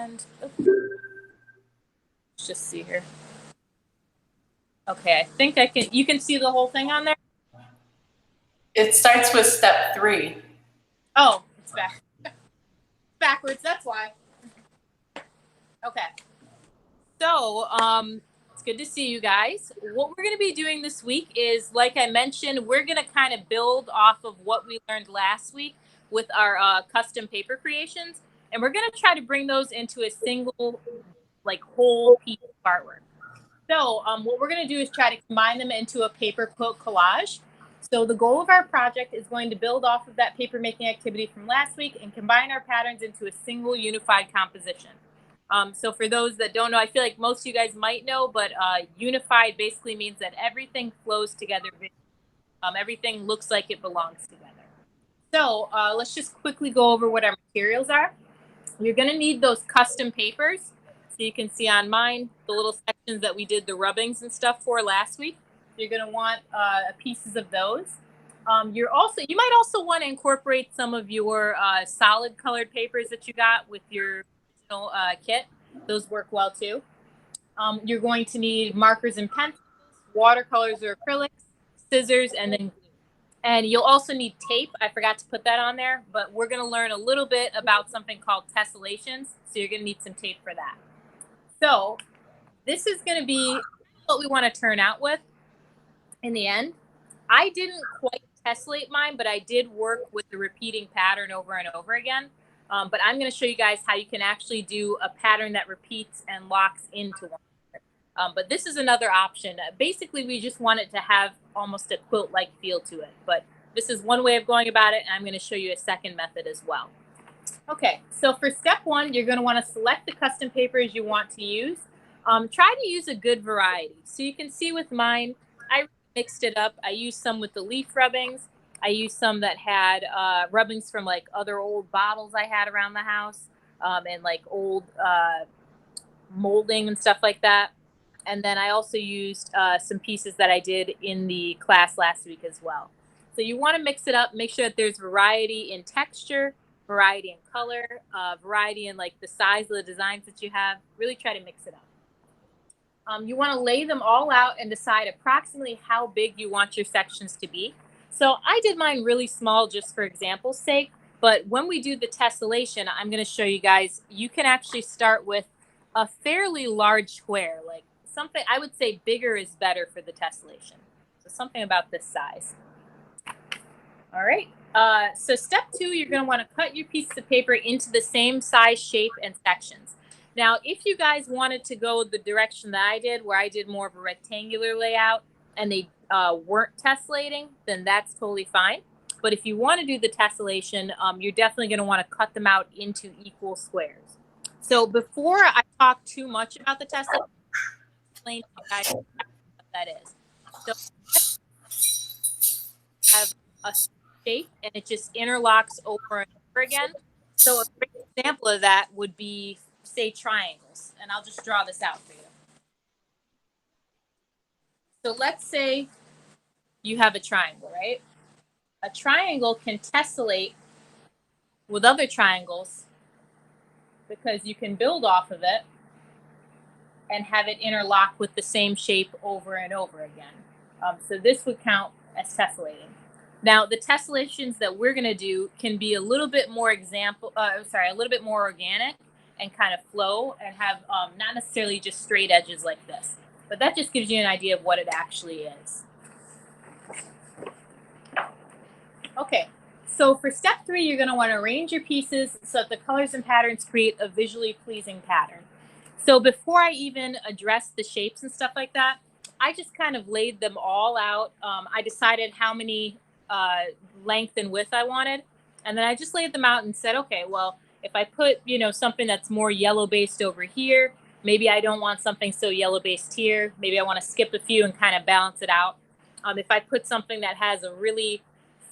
And oops, let's just see here. Okay, I think I can, you can see the whole thing on there? It starts with step 3. Oh, it's backwards, that's why. Okay. So, it's good to see you guys. What we're going to be doing this week is, like I mentioned, we're going to kind of build off of what we learned last week with our custom paper creations. And we're going to try to bring those into a single, like, whole piece of artwork. So what we're going to do is try to combine them into a paper quilt collage. So the goal of our project is going to build off of that paper making activity from last week and combine our patterns into a single unified composition. So for those that don't know, I feel like most of you guys might know, but unified basically means that everything flows together. Everything looks like it belongs together. So let's just quickly go over what our materials are. You're going to need those custom papers. So you can see on mine, the little sections that we did the rubbings and stuff for last week. You're going to want pieces of those. You might also want to incorporate some of your solid colored papers that you got with your original kit. Those work well too. You're going to need markers and pencils, watercolors or acrylics, scissors, and then glue. And you'll also need tape. I forgot to put that on there, but we're going to learn a little bit about something called tessellations. So you're going to need some tape for that. So this is going to be what we want to turn out with in the end. I didn't quite tessellate mine, but I did work with the repeating pattern over and over again. But I'm going to show you guys how you can actually do a pattern that repeats and locks into one. But this is another option. Basically, we just want it to have almost a quilt-like feel to it. But this is one way of going about it, and I'm going to show you a second method as well. Okay, so for step 1, you're going to want to select the custom papers you want to use. Try to use a good variety. So you can see with mine, I mixed it up. I used some with the leaf rubbings. I used some that had rubbings from like other old bottles I had around the house, and like old molding and stuff like that. And then I also used some pieces that I did in the class last week as well. So you want to mix it up, make sure that there's variety in texture, variety in color, variety in like the size of the designs that you have. Really try to mix it up. You want to lay them all out and decide approximately how big you want your sections to be. So I did mine really small just for example's sake, but when we do the tessellation, I'm going to show you guys, you can actually start with a fairly large square, like something, I would say bigger is better for the tessellation. So something about this size. All right. So step 2, you're going to want to cut your pieces of paper into the same size, shape, and sections. Now, if you guys wanted to go the direction that I did, where I did more of a rectangular layout and they weren't tessellating, then that's totally fine. But if you want to do the tessellation, you're definitely going to want to cut them out into equal squares. So before I talk too much about the tessellation, I'll explain to you guys what that is. So I have a shape and it just interlocks over and over again. So a great example of that would be, say, triangles. And I'll just draw this out for you. So let's say you have a triangle, right? A triangle can tessellate with other triangles because you can build off of it and have it interlock with the same shape over and over again. So this would count as tessellating. Now, the tessellations that we're going to do can be a little bit more a little bit more organic and kind of flow and have not necessarily just straight edges like this. But that just gives you an idea of what it actually is. Okay, so for step 3, you're going to want to arrange your pieces so that the colors and patterns create a visually pleasing pattern. So before I even address the shapes and stuff like that, I just kind of laid them all out. I decided how many length and width I wanted. And then I just laid them out and said, okay, well, if I put, something that's more yellow based over here, maybe I don't want something so yellow based here. Maybe I want to skip a few and kind of balance it out. If I put something that has a really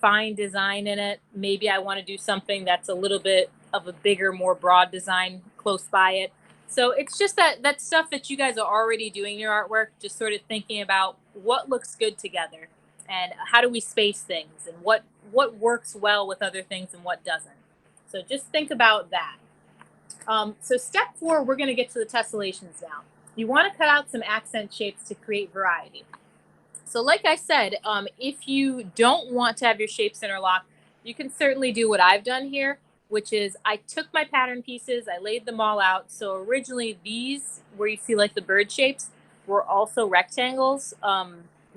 fine design in it, maybe I want to do something that's a little bit of a bigger, more broad design close by it. So it's just that stuff that you guys are already doing in your artwork, just sort of thinking about what looks good together and how do we space things and what works well with other things and what doesn't. So just think about that. So step 4, we're going to get to the tessellations now. You want to cut out some accent shapes to create variety. So like I said, if you don't want to have your shapes interlock, you can certainly do what I've done here, which is I took my pattern pieces, I laid them all out. So originally these, where you see like the bird shapes, were also rectangles,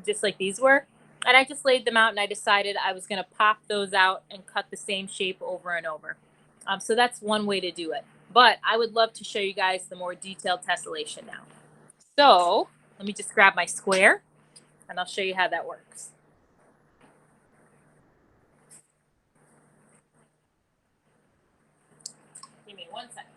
just like these were. And I just laid them out and I decided I was going to pop those out and cut the same shape over and over. So that's one way to do it. But I would love to show you guys the more detailed tessellation now. So let me just grab my square and I'll show you how that works. Give me 1 second.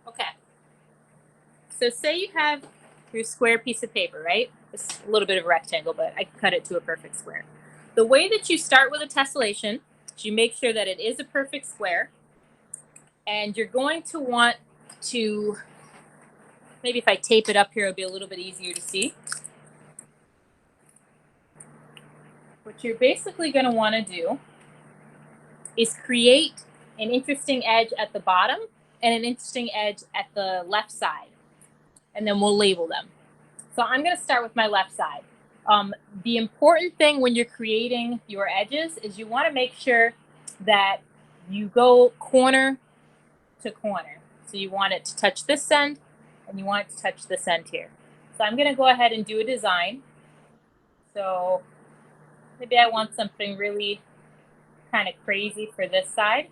Okay. So say you have your square piece of paper, right? It's a little bit of a rectangle, but I can cut it to a perfect square. The way that you start with a tessellation is you make sure that it is a perfect square. And you're going to want to, maybe if I tape it up here, it'll be a little bit easier to see. What you're basically going to want to do is create an interesting edge at the bottom and an interesting edge at the left side. And then we'll label them. So I'm going to start with my left side. The important thing when you're creating your edges is you want to make sure that you go corner to corner. So you want it to touch this end and you want it to touch this end here. So I'm going to go ahead and do a design. So maybe I want something really kind of crazy for this side.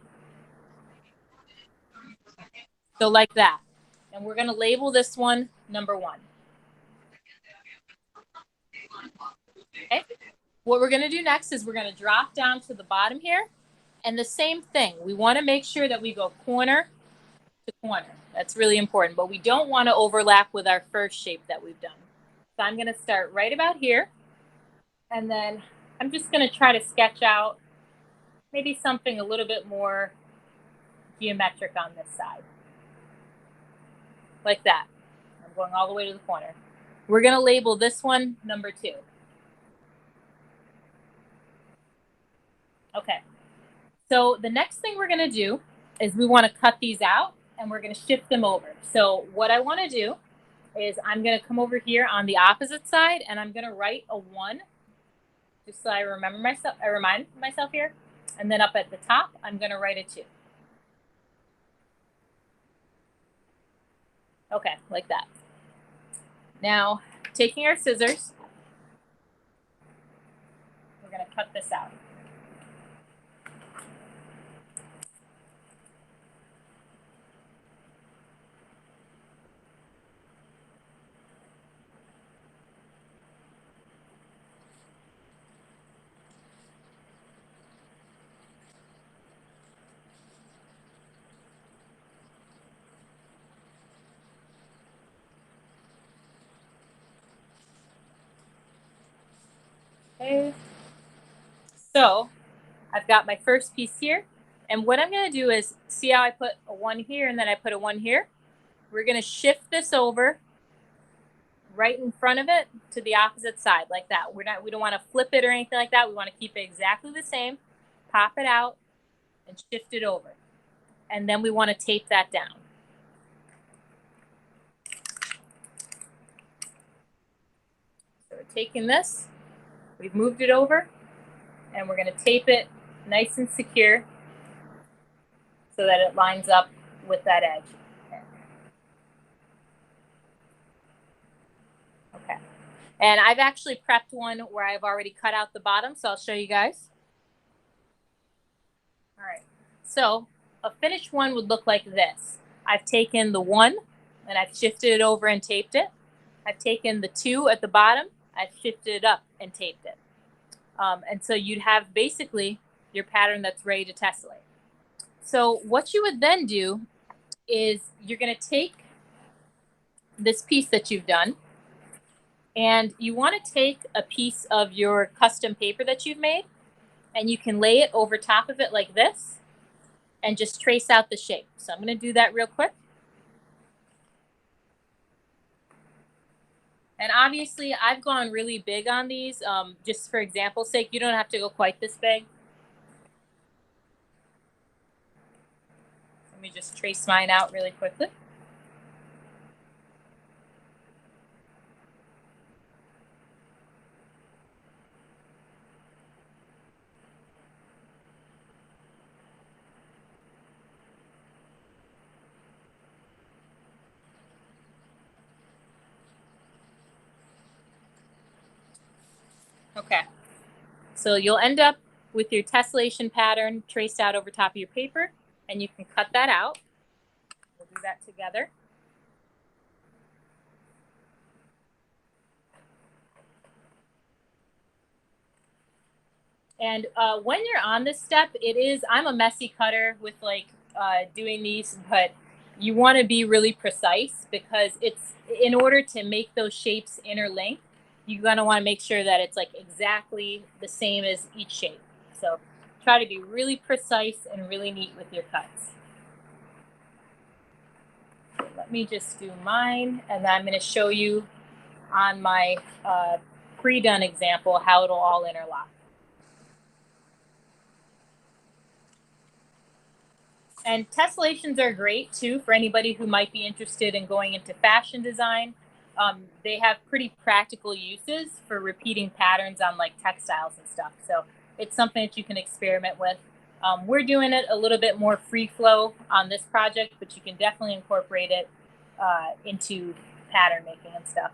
So like that. And we're going to label this one number 1. Okay. What we're going to do next is we're going to drop down to the bottom here. And the same thing. We want to make sure that we go corner to corner. That's really important. But we don't want to overlap with our first shape that we've done. So I'm going to start right about here. And then I'm just going to try to sketch out maybe something a little bit more geometric on this side. Like that. I'm going all the way to the corner. We're going to label this one number 2. Okay. So the next thing we're going to do is we want to cut these out and we're going to shift them over. So what I want to do is I'm going to come over here on the opposite side and I'm going to write a 1 just so I remember myself, I remind myself here. And then up at the top, I'm going to write a 2. Okay, like that. Now, taking our scissors, we're going to cut this out. Okay. So I've got my first piece here. And what I'm going to do is, see how I put a 1 here and then I put a 1 here? We're going to shift this over right in front of it to the opposite side like that. We don't want to flip it or anything like that. We want to keep it exactly the same. Pop it out and shift it over. And then we want to tape that down. So we're taking this, we've moved it over, and we're going to tape it nice and secure so that it lines up with that edge. Okay. And I've actually prepped one where I've already cut out the bottom, so I'll show you guys. All right. So a finished one would look like this. I've taken the 1 and I've shifted it over and taped it. I've taken the 2 at the bottom, I've shifted it up and taped it. And so you'd have basically your pattern that's ready to tessellate. So what you would then do is you're going to take this piece that you've done and you want to take a piece of your custom paper that you've made and you can lay it over top of it like this and just trace out the shape. So I'm going to do that real quick. And obviously, I've gone really big on these. Just for example's sake, you don't have to go quite this big. Let me just trace mine out really quickly. Okay, so you'll end up with your tessellation pattern traced out over top of your paper, and you can cut that out. We'll do that together. And when you're on this step, I'm a messy cutter with doing these, but you want to be really precise because it's in order to make those shapes interlink, you're going to want to make sure that it's like exactly the same as each shape. So try to be really precise and really neat with your cuts. So let me just do mine, and then I'm going to show you on my pre-done example how it'll all interlock. And tessellations are great too for anybody who might be interested in going into fashion design. They have pretty practical uses for repeating patterns on like textiles and stuff. So it's something that you can experiment with. We're doing it a little bit more free flow on this project, but you can definitely incorporate it into pattern making and stuff.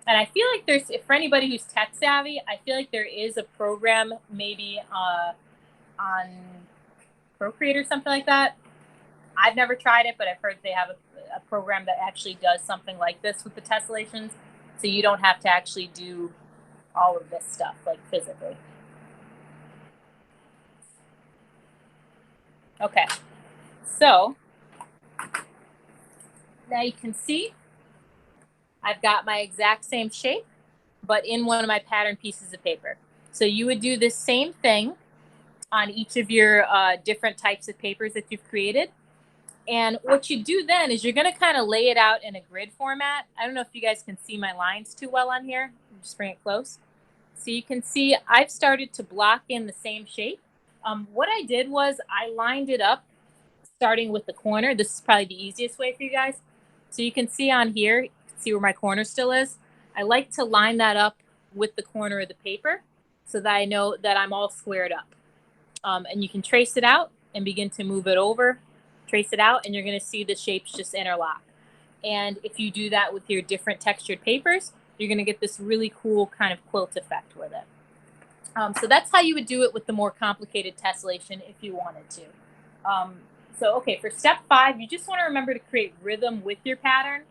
And I feel like for anybody who's tech savvy, I feel like there is a program maybe on Procreate or something like that. I've never tried it, but I've heard they have a program that actually does something like this with the tessellations, so you don't have to actually do all of this stuff like physically. Okay, so now you can see I've got my exact same shape, but in one of my pattern pieces of paper. So you would do the same thing on each of your different types of papers that you've created. And what you do then is you're going to kind of lay it out in a grid format. I don't know if you guys can see my lines too well on here. Just bring it close. So you can see I've started to block in the same shape. What I did was I lined it up starting with the corner. This is probably the easiest way for you guys. So you can see on here, you can see where my corner still is. I like to line that up with the corner of the paper so that I know that I'm all squared up. And you can trace it out and begin to move it over, trace it out, and you're going to see the shapes just interlock. And if you do that with your different textured papers, you're going to get this really cool kind of quilt effect with it. So that's how you would do it with the more complicated tessellation if you wanted to. Okay, for step 5, you just want to remember to create rhythm with your pattern,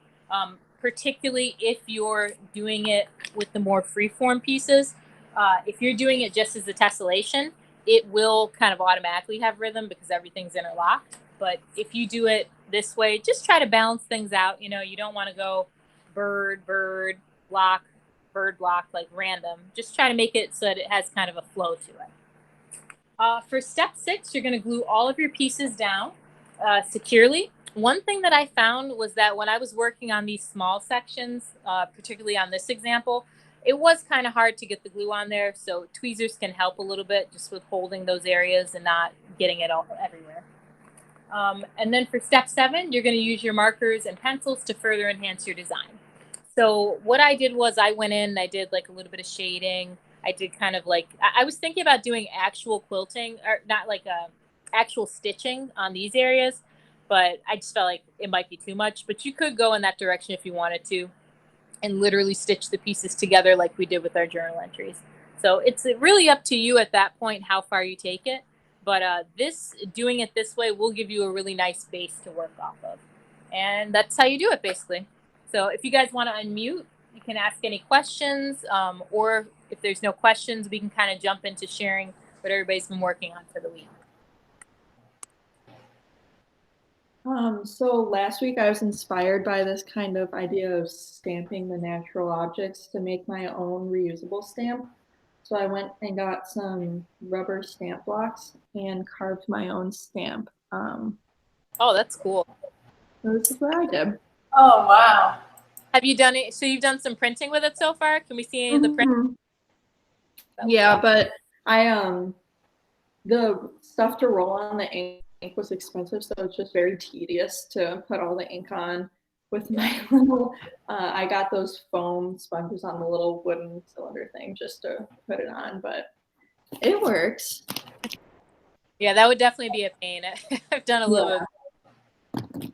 particularly if you're doing it with the more freeform pieces. If you're doing it just as a tessellation, it will kind of automatically have rhythm because everything's interlocked. But if you do it this way, just try to balance things out. You know, you don't want to go bird, bird, block, bird, block, like random. Just try to make it so that it has kind of a flow to it. For step 6, you're going to glue all of your pieces down securely. One thing that I found was that when I was working on these small sections, particularly on this example, it was kind of hard to get the glue on there. So tweezers can help a little bit just with holding those areas and not getting it all everywhere. And then for step 7, you're going to use your markers and pencils to further enhance your design. So what I did was I went in and I did like a little bit of shading. I did kind of like, I was thinking about doing actual quilting, or not like actual stitching on these areas, but I just felt like it might be too much. But you could go in that direction if you wanted to and literally stitch the pieces together like we did with our journal entries. So it's really up to you at that point how far you take it. But doing it this way will give you a really nice base to work off of. And that's how you do it, basically. So if you guys want to unmute, you can ask any questions, or if there's no questions, we can kind of jump into sharing what everybody's been working on for the week. So last week I was inspired by this kind of idea of stamping the natural objects to make my own reusable stamp. So I went and got some rubber stamp blocks and carved my own stamp. Oh, that's cool. So this is what I did. Oh, wow. Have you done it? So you've done some printing with it so far? Can we see any of the print? Mhm. That looks Yeah, awesome. but the stuff to roll on the ink was expensive, so it's just very tedious to put all the ink on with my little, I got those foam sponges on the little wooden cylinder thing just to put it on, but it works. Yeah, that would definitely be a pain. I've done a little bit.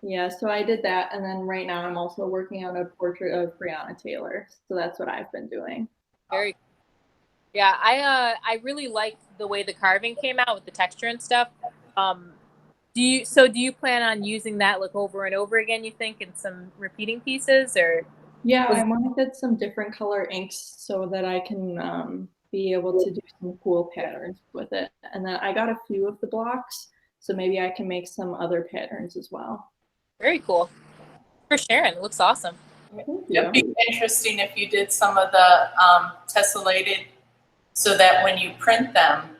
Yeah, so I did that, and then right now I'm also working on a portrait of Breonna Taylor, so that's what I've been doing. Very cool. Yeah, I really like the way the carving came out with the texture and stuff. Do you plan on using that like over and over again, you think, in some repeating pieces, or? Yeah, I want to get some different color inks so that I can be able to do some cool patterns with it. And then I got a few of the blocks, so maybe I can make some other patterns as well. Very cool. For sharing. It looks awesome. It'd be interesting if you did some of the tessellated so that when you print them,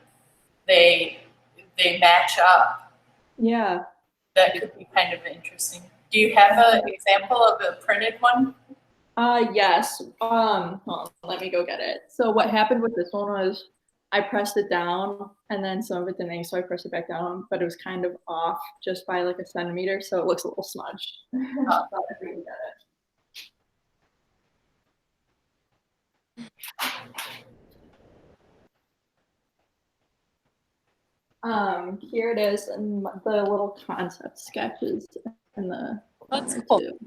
they match up. Yeah. That could be kind of interesting. Do you have an example of a printed one? Yes. Hold on, let me go get it. So what happened with this one was I pressed it down and then some of it didn't ink, so I pressed it back down, but it was kind of off just by like a centimeter, so it looks a little smudged. Oh. Here it is, and the little concept sketches in the That's corner cool. too.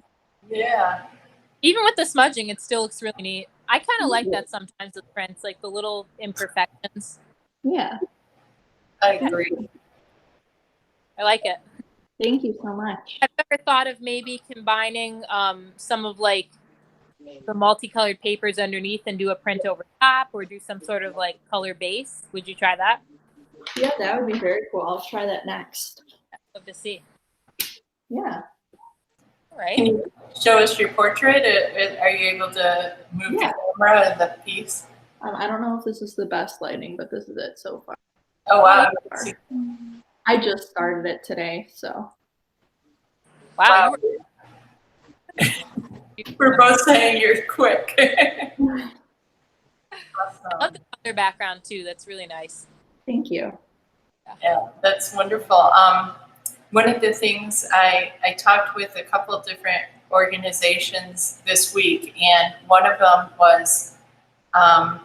Yeah. Even with the smudging, it still looks really neat. I kind of like that sometimes with prints, like the little imperfections. Yeah. I agree. I like it. Thank you so much. Have you ever thought of maybe combining some of like the multicolored papers underneath and do a print over top, or do some sort of like color base? Would you try that? Yeah, that would be very cool. I'll try that next. Love to see. Yeah. All right. Can you show us your portrait? Are you able to move the camera and the piece? I don't know if this is the best lighting, but this is it so far. Oh, wow. I just started it today, so. Wow. We're both saying you're quick. I love the color background too. That's really nice. Thank you. Yeah, that's wonderful. One of the things I talked with a couple of different organizations this week, and one of them was, I'm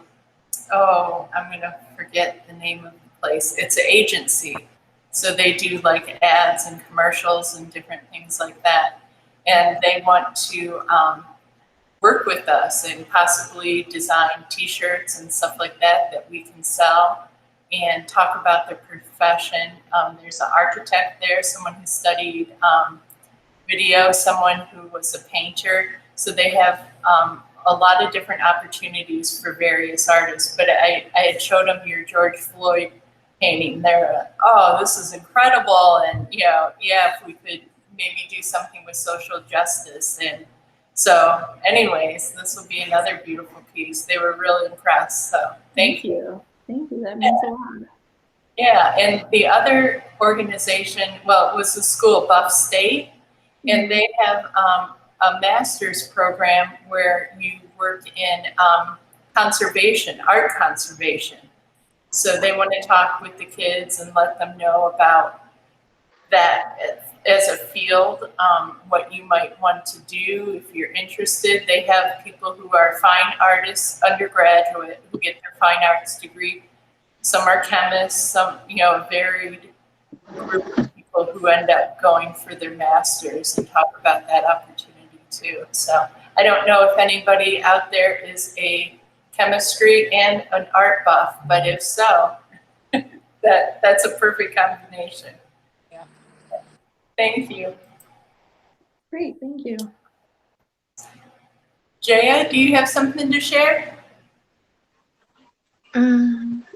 going to forget the name of the place. It's an agency. So they do like ads and commercials and different things like that. And they want to work with us and possibly design t-shirts and stuff like that that we can sell and talk about their profession. There's an architect there, someone who studied video, someone who was a painter. So they have a lot of different opportunities for various artists. But I had showed them your George Floyd painting. They're like, oh, this is incredible. And, yeah, if we could maybe do something with social justice. And so anyways, this will be another beautiful piece. They were really impressed. So thank you. Thank you. That means a lot. Yeah, and the other organization, well, it was the school, Buff State, and they have a master's program where you work in conservation, art conservation. So they want to talk with the kids and let them know about that as a field, what you might want to do if you're interested. They have people who are fine artists, undergraduate, who get their fine arts degree. Some are chemists, some, a varied group of people who end up going for their masters and talk about that opportunity too. So I don't know if anybody out there is a chemistry and an art buff, but if so, that's a perfect combination. Yeah. Thank you. Great, thank you. Jaya, do you have something to share?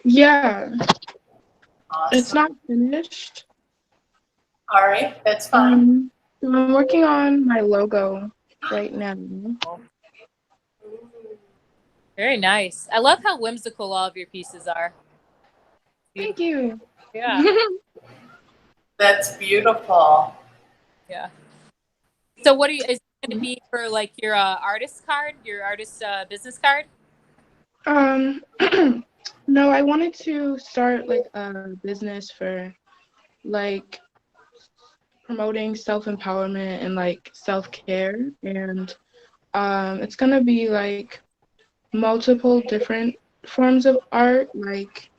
Yeah. Awesome. It's not finished. All right, that's fine. So I'm working on my logo right now. Very nice. I love how whimsical all of your pieces are. Thank you. Yeah. That's beautiful. Yeah. So what is going to be for like your artist card, your artist business card? No, I wanted to start like a business for like promoting self-empowerment and like self-care, and it's gonna be like multiple different forms of art, like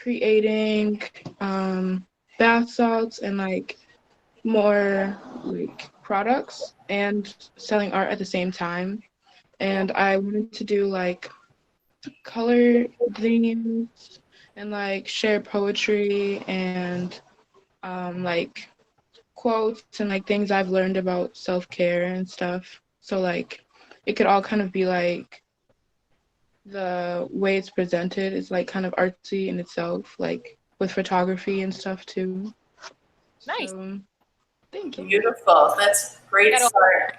creating bath salts and like more like products and selling art at the same time. And I wanted to do like color themes and like share poetry and like quotes and like things I've learned about self-care and stuff. So like it could all kind of be like the way it's presented is like kind of artsy in itself, like with photography and stuff too. Nice. So, thank you. Beautiful. That's a great start.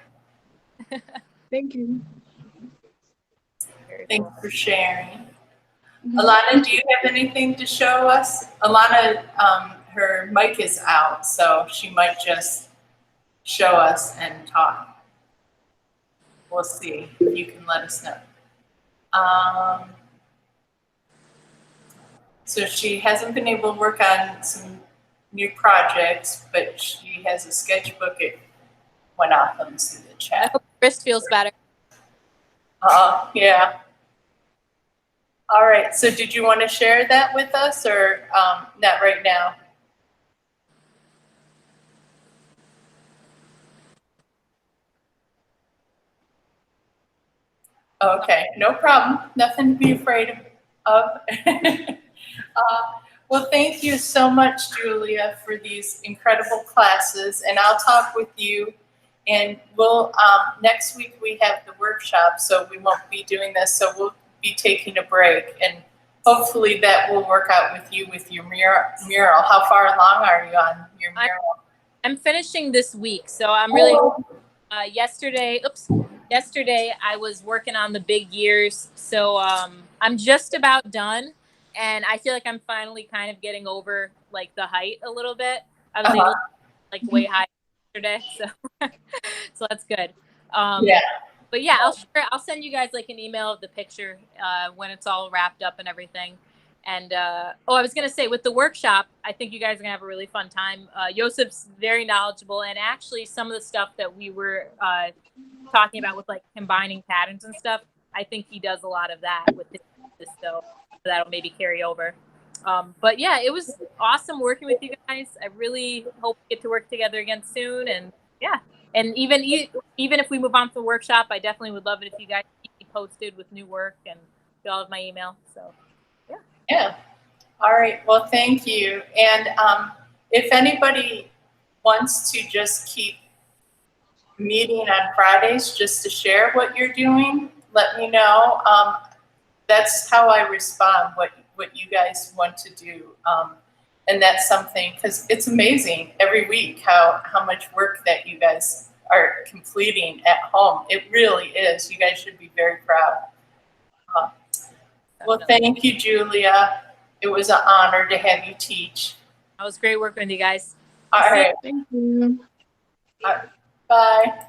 Thank you. Very Thanks cool. for sharing. Alana, do you have anything to show us? Alana, her mic is out, so she might just show us and talk. We'll see if you can let us know. So she hasn't been able to work on some new projects, but she has a sketchbook. It went off. Let me see the I chat. hope your wrist feels better. Yeah. All right. So did you want to share that with us or not right now? Okay, no problem. Nothing to be afraid of. Well, thank you so much, Julia, for these incredible classes. And I'll talk with you. And we'll next week we have the workshop, so we won't be doing this. So we'll be taking a break, and hopefully that will work out with you with your mural. How far along are you on your mural? I'm finishing this week, so I'm really. Yesterday I was working on the big years, so I'm just about done, and I feel like I'm finally kind of getting over like the height a little bit. I was able to like way high yesterday, so so that's good. Yeah. But yeah, I'll send you guys like an email of the picture when it's all wrapped up and everything. And I was gonna say, with the workshop, I think you guys are gonna have a really fun time. Yosef's very knowledgeable, and actually some of the stuff that we were talking about with like combining patterns and stuff, I think he does a lot of that with this, so that'll maybe carry over. But yeah, it was awesome working with you guys. I really hope we get to work together again soon. And yeah, and even if we move on to the workshop, I definitely would love it if you guys keep me posted with new work, and you all have my email. So yeah. Yeah. All right. Well, thank you. And if anybody wants to just keep meeting on Fridays just to share what you're doing, let me know. That's how I respond, what you guys want to do. And that's something, because it's amazing every week how much work that you guys are completing at home. It really is. You guys should be very proud. Well, thank you, Julia. It was an honor to have you teach. It was great working with you guys. All right. Thank you. Bye.